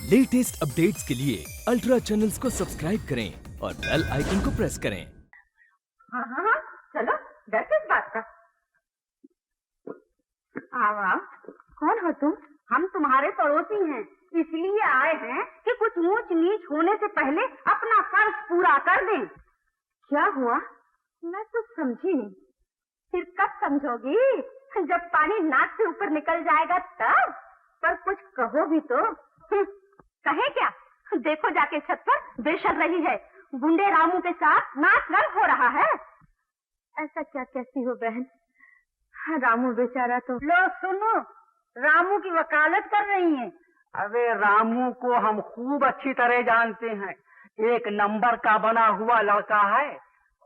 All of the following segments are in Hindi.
लेटेस्ट अपडेट्स के लिए अल्ट्रा चैनल्स को सब्सक्राइब करें और बेल आइकन को प्रेस करें। हाँ हाँ हाँ, चलो डर किस बात का। आओ, कौन हो तुम? हम तुम्हारे पड़ोसी हैं, इसलिए आए हैं कि कुछ ऊंच नीच होने से पहले अपना फर्ज पूरा कर दें। क्या हुआ? मैं कुछ समझी नहीं। फिर कब समझोगी? जब पानी नाक से ऊपर निकल जाएगा तब। पर कुछ कहो भी तो। कहे क्या? देखो जाके छत पर बेशर रही है, गुंडे रामू के साथ नाच रंग हो रहा है। ऐसा क्या कहती हो बहन? रामू बेचारा तो। लो सुनो, रामू की वकालत कर रही हैं। अरे रामू को हम खूब अच्छी तरह जानते हैं, एक नंबर का बना हुआ लड़का है।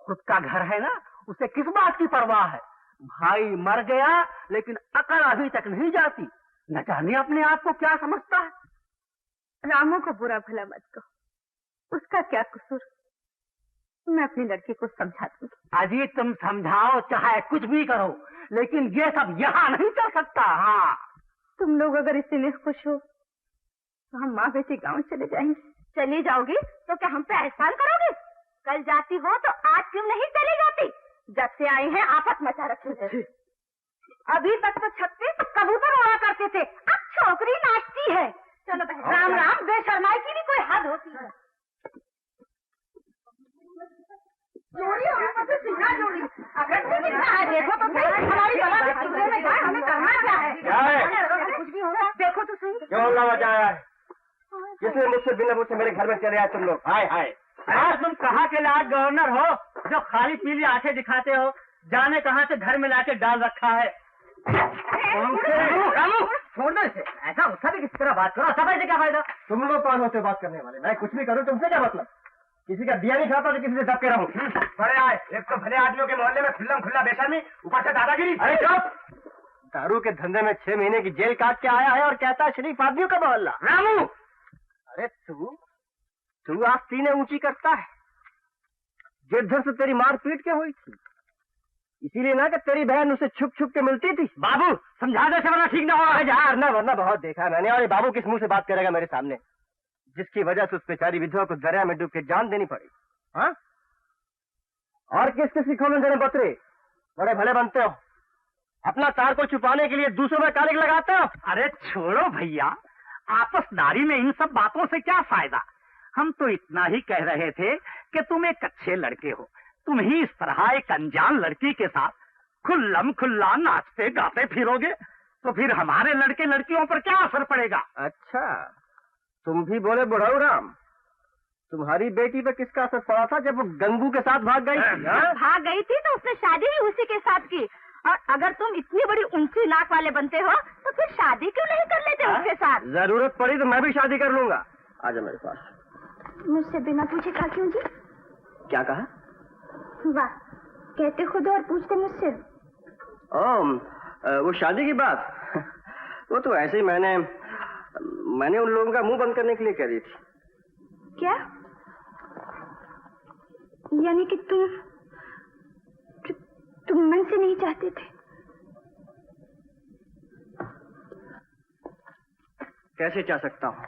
खुद का घर है ना, उसे किस बात की परवाह है। भाई मर गया लेकिन अकल अभी तक नहीं जाती, न जाने अपने आप को क्या समझता है। रामू को बुरा भला मत कहो, उसका क्या कसूर? मैं अपनी लड़की को समझा दूंगी। अजी तुम समझाओ चाहे कुछ भी करो, लेकिन ये सब यहाँ नहीं चल सकता। हाँ, तुम लोग अगर इसी में खुश हो तो हम माँ बेटी गांव चले जाएंगे। चली जाओगी तो क्या हम पे एहसान करोगे? कल जाती हो तो आज क्यों नहीं चली जाती? जब से आई हैं आपस मचा रखी है। अभी तक तो छत पे कबूतर उड़ा करते थे, अब छोकरी नाचती है। चलो बहन, राम राम। बेशर्माई की भी कोई हद होती है। जोड़ी और सीना जोड़ी अगर कितना है देखो तो सही। हमारी बला के टुकड़े में जाए, हमें करना क्या है? कुछ भी होगा देखो तो सही। क्यों हल्ला मचाया है? किसने मुझसे बिना पूछे मेरे घर में चले आए तुम लोग? हाय हाय, तुम कहाँ के लायक गवर्नर हो जो खाली पीली आंखें दिखाते हो? जाने कहाँ से घर में लाके डाल रखा है। रामू छोड़ दो इसे, ऐसा उसका भी किस तरह बात करो। सब ऐसे क्या फायदा? तुम लोग कौन होते बात करने वाले? मैं कुछ भी करूँ तुमसे क्या मतलब? किसी का दिया नहीं खाता तो किसी से दब के रहूं। बड़े आए, एक तो भले आदमियों के मोहल्ले में खुल्लम खुल्ला बेशर्मी, ऊपर से दादागिरी। अरे चुप! दारू के धंधे में 6 महीने की जेल काट के आया है और कहता है शरीफ आदमियों का मोहल्ला। रामू! अरे तू आज सीने ऊंची करता है। जिधर से तेरी मार पीट के हुई थी, इसीलिए ना कि तेरी बहन उसे छुप छुप के मिलती थी। बाबू समझा दे, वरना ठीक ना होगा। यार ना, वरना बहुत देखा है मैंने। और ये बाबू किस मुंह से बात करेगा मेरे सामने, जिसकी वजह से उस बेचारी विधवा को दरिया में डूब के जान देनी पड़ी। हाँ? और किस किस की खोलन देने बतरे? बड़े भले बनते हो, अपना तार को छुपाने के लिए दूसरों में कालिक लगाते हो। अरे छोड़ो भैया, आपसदारी में इन सब बातों से क्या फायदा। हम तो इतना ही कह रहे थे कि तुम एक अच्छे लड़के हो, तुम ही इस तरह एक अनजान लड़की के साथ खुल्लम खुल्ला नाचते गाते फिरोगे तो फिर हमारे लड़के लड़कियों पर क्या असर पड़ेगा? अच्छा, तुम भी बोले बुढ़ाऊ राम, तुम्हारी बेटी पे किसका असर पड़ा था जब वो गंगू के साथ भाग गई थी? भाग गई थी तो उसने शादी भी उसी के साथ की। और अगर तुम इतनी बड़ी ऊंची नाक वाले बनते हो तो फिर शादी क्यों नहीं कर लेते उसके साथ? जरूरत पड़ी तो मैं भी शादी कर लूंगा। आजा मेरे पास। मुझसे बिना पूछे कहा क्यों जी? क्या कहा? वाह, कहते खुद और पूछते मुझसे। वो शादी की बात वो तो ऐसे ही मैंने उन लोगों का मुंह बंद करने के लिए कह दी थी। क्या? यानी कि तुम मन से नहीं चाहते थे? कैसे चाह सकता हूँ?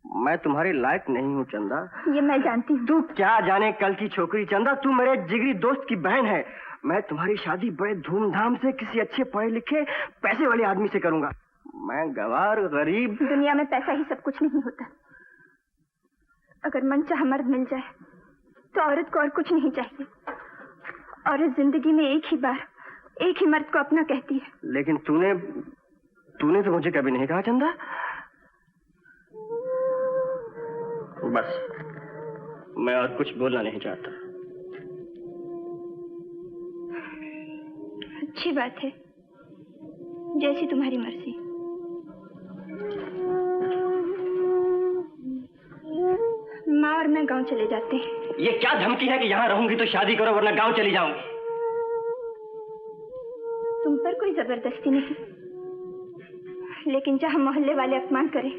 मैं तुम्हारी लायक नहीं हूँ चंदा। ये मैं जानती हूँ। तू क्या जाने कल की छोकरी चंदा, तू मेरे जिगरी दोस्त की बहन है। मैं तुम्हारी शादी बड़े धूमधाम से किसी अच्छे पढ़े लिखे पैसे वाले आदमी से करूंगा। मैं गवार गरीब। दुनिया में पैसा ही सब कुछ नहीं होता। अगर मनचाहा मर्द मिल जाए तो औरत को और कुछ नहीं चाहिए। औरत जिंदगी में एक ही बार एक ही मर्द को अपना कहती है। लेकिन तूने तो मुझे कभी नहीं कहा चंदा। बस मैं और कुछ बोलना नहीं चाहता। अच्छी बात है, जैसी तुम्हारी मर्जी। माँ और मैं गांव चले जाते हैं। ये क्या धमकी है कि यहाँ रहूंगी तो शादी करो वरना गांव चली जाऊंगी? तुम पर कोई जबरदस्ती नहीं, लेकिन जहाँ मोहल्ले वाले अपमान करें,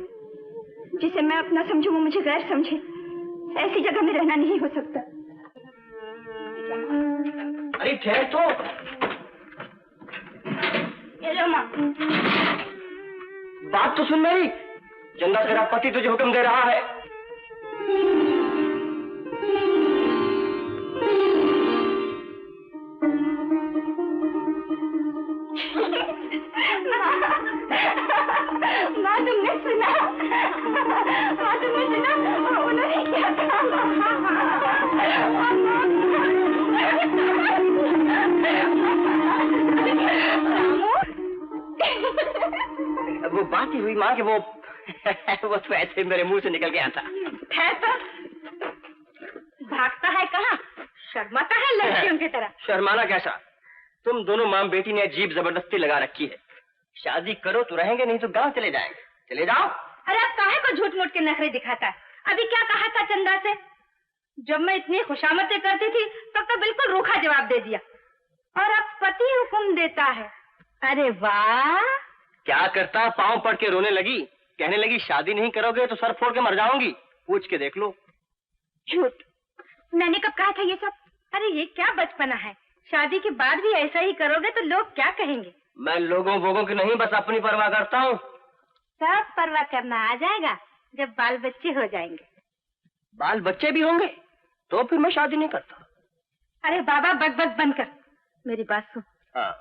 जिसे मैं अपना समझूं वो मुझे गैर समझे, ऐसी जगह में रहना नहीं हो सकता। अरे ठहर तो। ये लो माँ। बात तो सुन मेरी। चंदा, तेरा पति तुझे हुक्म दे रहा है। माँ, तुमने सुना? माँ, तुमने सुना? उन्होंने क्या कहा? वो बात ही हुई माँ कि वो तो ऐसे मेरे मुंह से निकल गया था। है तो भागता है कहाँ? शर्माता है लड़कियों की तरह। शर्माना कैसा? तुम दोनों माँ बेटी ने जीभ जबरदस्ती लगा रखी है। शादी करो तो रहेंगे, नहीं तो गांव चले जाएंगे। चले जाओ। अरे अब काहे को झूठ मूठ के नखरे दिखाता है? अभी क्या कहा था चंदा से? जब मैं इतनी खुशामतें करती थी तब तो बिल्कुल रूखा जवाब दे दिया, और अब पति हुक्म देता है। अरे वाह! क्या करता? पाँव पड़ के रोने लगी, कहने लगी शादी नहीं करोगे तो सर फोड़ के मर जाऊंगी। पूछ के देख लो। झूठ! मैंने कब कहा था ये सब? अरे ये क्या बचपना है? शादी के बाद भी ऐसा ही करोगे तो लोग क्या कहेंगे? मैं लोगों वोगों की नहीं, बस अपनी परवाह करता हूँ। सब परवाह करना आ जाएगा जब बाल बच्चे हो जाएंगे। बाल बच्चे भी होंगे तो फिर मैं शादी नहीं करता। अरे बाबा, बक बंद कर। मेरी बात सुन। हाँ।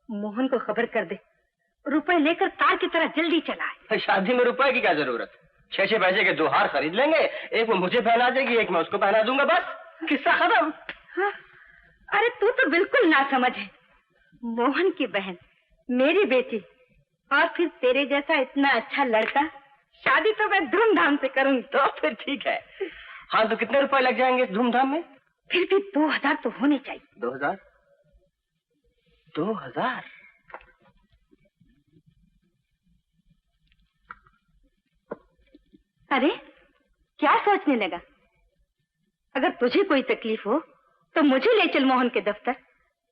मोहन को खबर कर दे, रुपए लेकर तार की तरह जल्दी चला आए। शादी में रुपए की क्या जरूरत? 6 पैसे के 2 हार खरीद लेंगे, एक वो मुझे पहना देगी, एक मैं उसको पहना दूंगा, बस किस्सा खत्म। हाँ? अरे तू तो बिल्कुल ना समझ है। मोहन की बहन, मेरी बेटी, और फिर तेरे जैसा इतना अच्छा लड़का, शादी तो मैं धूमधाम से करूंगी। तो फिर ठीक है। हाँ, तो कितने रुपए लग जाएंगे इस धूमधाम में? फिर भी 2000 तो होने चाहिए। 2000? 2000? अरे क्या सोचने लगा? अगर तुझे कोई तकलीफ हो तो मुझे ले चल मोहन के दफ्तर,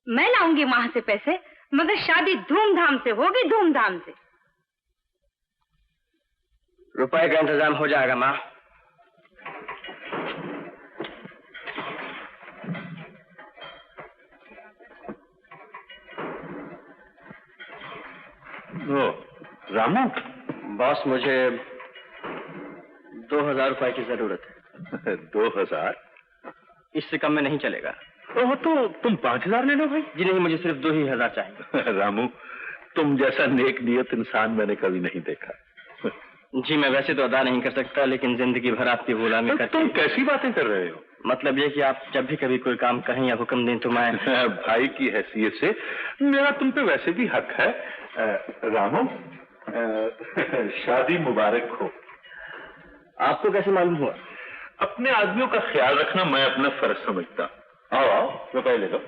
मैं लाऊंगी वहां से पैसे, मगर शादी धूमधाम से होगी, धूमधाम से। रुपए का इंतजाम हो जाएगा माँ। रामू, बॉस, मुझे 2000 रुपए की जरूरत है। 2000? इससे कम में नहीं चलेगा। ओह, तो तुम 5000 ले लो भाई। जी नहीं, मुझे सिर्फ 2000 चाहिए। रामू, तुम जैसा नेक नियत इंसान मैंने कभी नहीं देखा। जी, मैं वैसे तो अदा नहीं कर सकता, लेकिन जिंदगी भर आपकी गुलामी करके। तुम कैसी बातें कर रहे हो? मतलब ये कि आप जब भी कभी कोई काम कहें या हुक्म दें तो मैं भाई की हैसियत से मेरा तुम पे वैसे भी हक है। रामू, शादी मुबारक हो। आपको कैसे मालूम हुआ? अपने आदमियों का ख्याल रखना मैं अपना फर्ज समझता। आओ आओ, रुपए ले लो।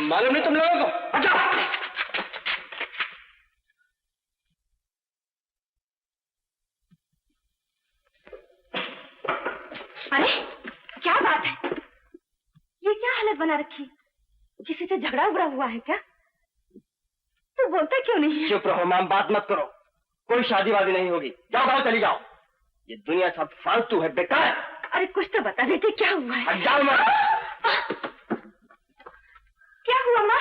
मालूम नहीं तुम लोगों को? हटाओ! अरे क्या बात है? ये क्या हालत बना रखी? किसी से झगड़ा उगड़ा हुआ है क्या? तू बोलता क्यों नहीं है? चुप रहो माम, बात मत करो। कोई शादी वादी नहीं होगी। जाओ गाँव चली जाओ। ये दुनिया सब फालतू है, बेकार। अरे कुछ तो बता देते, क्या हुआ है? हट जाओ माँ। क्या हुआ माँ?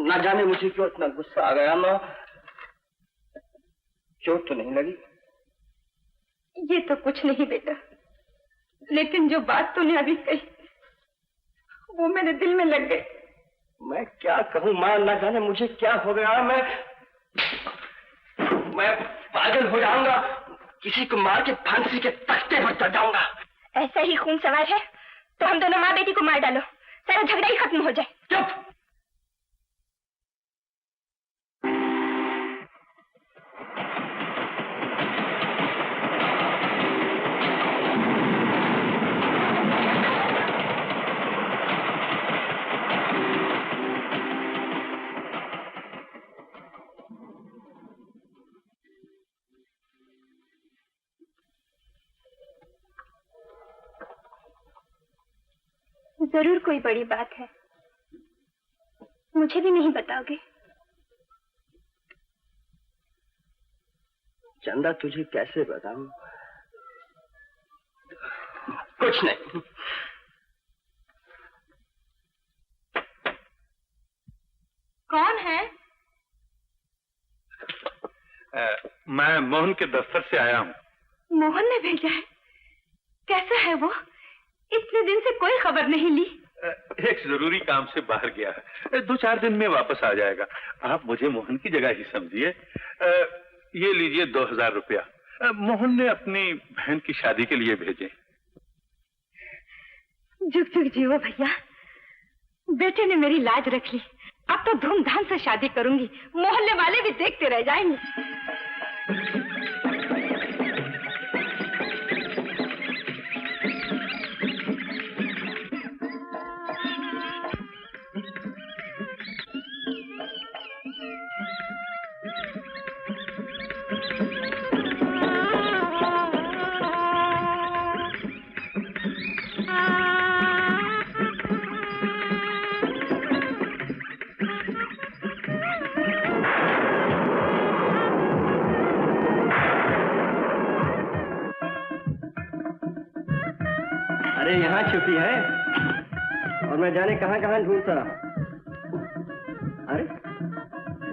ना जाने मुझे क्यों इतना गुस्सा आ गया माँ। चोट तो नहीं लगी? ये तो कुछ नहीं बेटा, लेकिन जो बात तूने अभी कही वो मेरे दिल में लग गई। मैं क्या कहूँ माँ, ना जाने मुझे क्या हो गया। मैं पागल हो जाऊंगा, किसी को मार के फांसी के तख्ते पर चढ़ जाऊंगा। ऐसा ही खून सवार है तो हम दोनों माँ बेटी को मार डालो, सारा झगड़ा ही खत्म हो जाए। चुप। जरूर कोई बड़ी बात है, मुझे भी नहीं बताओगे? चंदा तुझे कैसे बताऊं? कुछ नहीं। कौन है? मैं मोहन के दफ्तर से आया हूँ। मोहन ने भेजा है? कैसा है वो? इतने दिन से कोई खबर नहीं ली। एक जरूरी काम से बाहर गया है, 2-4 दिन में वापस आ जाएगा। आप मुझे मोहन की जगह ही समझिए। ये लीजिए 2000 रुपया, मोहन ने अपनी बहन की शादी के लिए भेजे। जुग जुग जीवो भैया, बेटे ने मेरी लाज रख ली। अब तो धूमधाम से शादी करूंगी, मोहल्ले वाले भी देखते रह जाएंगे। यहाँ छुपी है और मैं जाने कहां कहां ढूंढता। अरे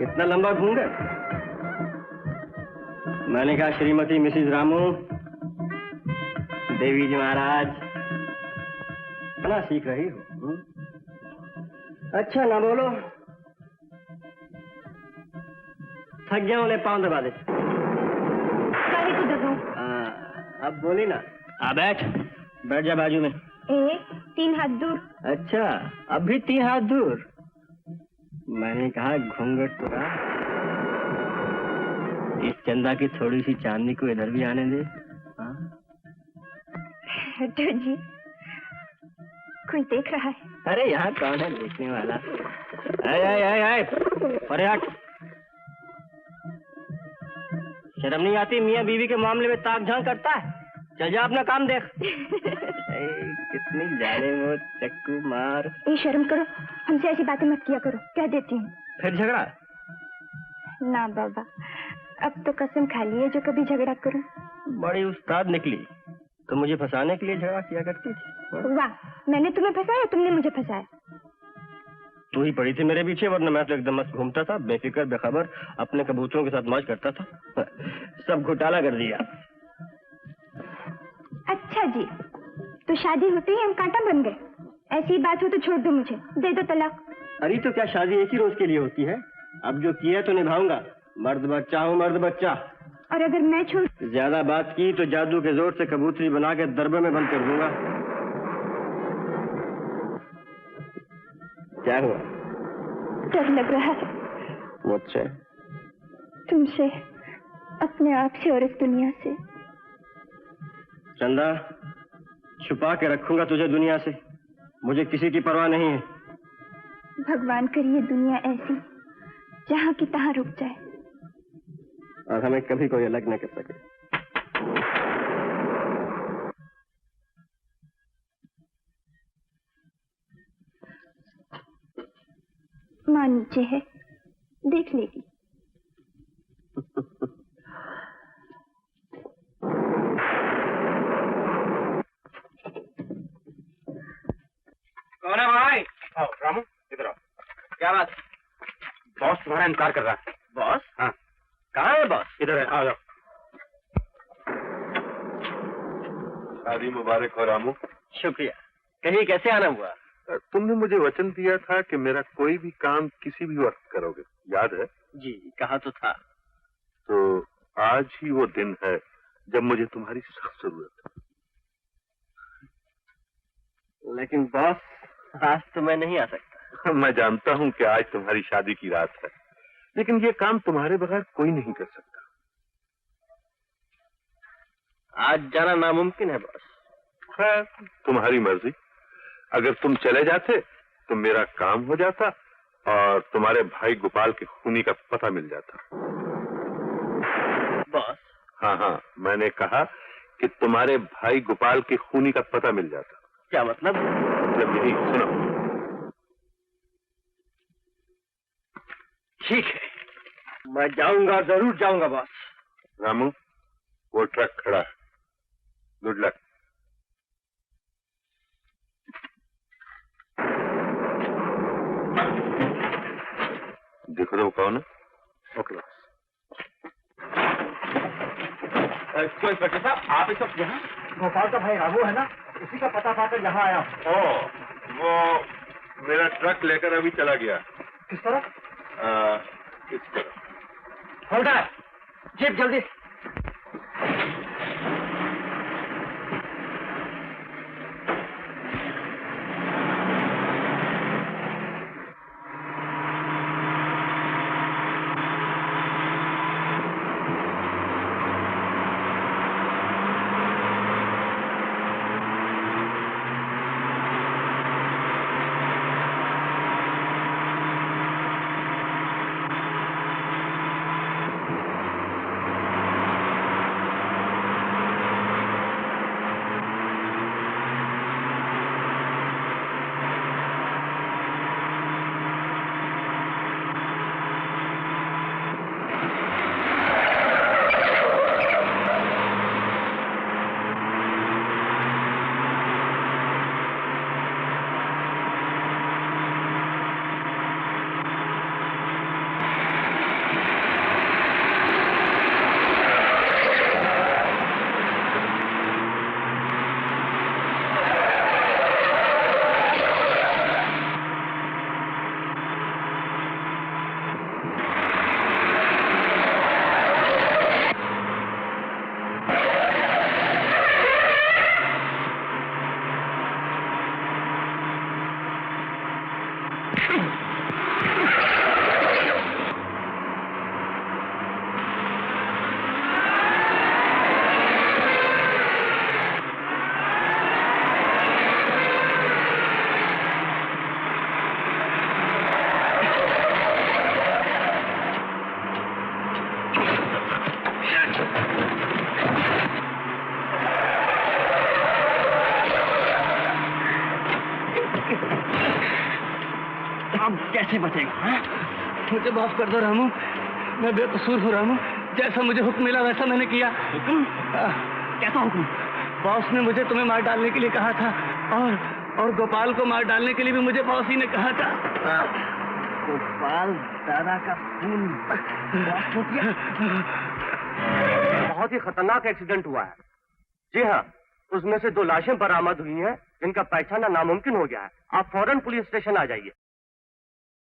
इतना लंबा ढूंढ गए। मैंने कहा श्रीमती मिसिज रामू, देवी जी महाराज, इतना सीख रही हो। अच्छा ना बोलो, थक गया उन्हें पाँव दबा दे। अब बोली ना। बैठ जा बाजू में। 3 हाथ दूर। अच्छा अब भी 3 हाथ दूर। मैंने कहा घूंघट तो इस चंदा की थोड़ी सी चांदनी को इधर भी आने दे। हटो जी, कोई देख रहा है। अरे यहाँ कौन है देखने वाला। आए अरे हट, शर्म नहीं आती? मियाँ बीवी के मामले में ताक झांक करता है। चल जा अपना काम देख। कितनी जाने वो चक्कू मार। ये शर्म करो, हमसे ऐसी बातें मत किया करो, कह देती हूँ। फिर झगड़ा? ना बाबा, अब तो कसम खा ली है जो कभी झगड़ा करूं। बड़ी उस्ताद निकली, तो मुझे फंसाने के लिए झगड़ा किया करती थी। वाह, मैंने तुम्हें फंसाया, तुमने मुझे फंसाया। तू ही पड़ी थी मेरे पीछे, वरना मैं तो एकदम मस्त घूमता था, बेफिक्र बेखबर, अपने कबूतरों के साथ मौज करता था। सब घोटाला कर दिया। अच्छा जी, तो शादी होते ही हम कांटा बन गए। ऐसी बात हो तो छोड़ दो मुझे, दे दो तलाक। अरे तो क्या शादी एक ही रोज के लिए होती है? अब जो किया तो निभाऊंगा। मर्द बच्चा हूँ, मर्द बच्चा। और अगर मैं छोड़ ज्यादा बात की तो जादू के जोर से कबूतरी बना के दरबे में बंद कर दूंगा। क्या हुआ? डर लग रहा है। मुझसे? तुमसे, अपने आप से और इस दुनिया से। चंदा, छुपा के रखूंगा तुझे दुनिया से, मुझे किसी की परवाह नहीं है। भगवान करिए दुनिया ऐसी जहाँ की तहाँ रुक जाए और हमें कभी कोई अलग न कर सके। माँ नीचे है, देख लेगी। कौन है भाई? आओ रामू, इधर आओ। क्या बात? बॉस तुम्हारा इनकार कर रहा है। बॉस? हाँ। कहाँ है बॉस? इधर है, आ जाओ। शादी मुबारक हो रामू। शुक्रिया। कहीं कैसे आना हुआ? तुमने मुझे वचन दिया था कि मेरा कोई भी काम किसी भी वक्त करोगे, याद है? जी कहा तो था। तो आज ही वो दिन है जब मुझे तुम्हारी सख्त जरूरत है। लेकिन बॉस, आज तो मैं नहीं आ सकता। मैं जानता हूँ कि आज तुम्हारी शादी की रात है, लेकिन ये काम तुम्हारे बगैर कोई नहीं कर सकता। आज जाना नामुमकिन है बॉस। खैर, तुम्हारी मर्जी। अगर तुम चले जाते तो मेरा काम हो जाता और तुम्हारे भाई गोपाल के खूनी का पता मिल जाता। बॉस? हाँ, मैंने कहा कि तुम्हारे भाई गोपाल के खूनी का पता मिल जाता। क्या मतलब? मतलब यही, सुनो। ठीक है, मैं जाऊंगा, जरूर जाऊंगा बॉस। रामू, वो ट्रक खड़ा है। Good luck. देखो तो वो कौन है? Okay boss. तो इंस्पेक्टर साहब, आप इस वक्त यहाँ? गोपाल का भाई रामू है ना, उसी का पता पाकर यहाँ आया। ओ, वो मेरा ट्रक लेकर अभी चला गया। किस तरह? इस तरह। होल्डर, जीप जल्दी। हम कैसे बचेंगे? हाँ? मुझे माफ कर दो रामू, मैं बेकसूर हूँ रामू। जैसा मुझे हुक्म मिला वैसा मैंने किया। हुक्म? कैसा हुक्म? बॉस ने मुझे तुम्हें मार डालने के लिए कहा था और गोपाल को मार डालने के लिए भी मुझे बॉस ही ने कहा था। गोपाल दादा का खून हो गया। बहुत ही खतरनाक एक्सीडेंट हुआ है। जी हाँ, उसमें से 2 लाशें बरामद हुई हैं जिनका पहचानना नामुमकिन हो गया है। आप फौरन पुलिस स्टेशन आ जाइए।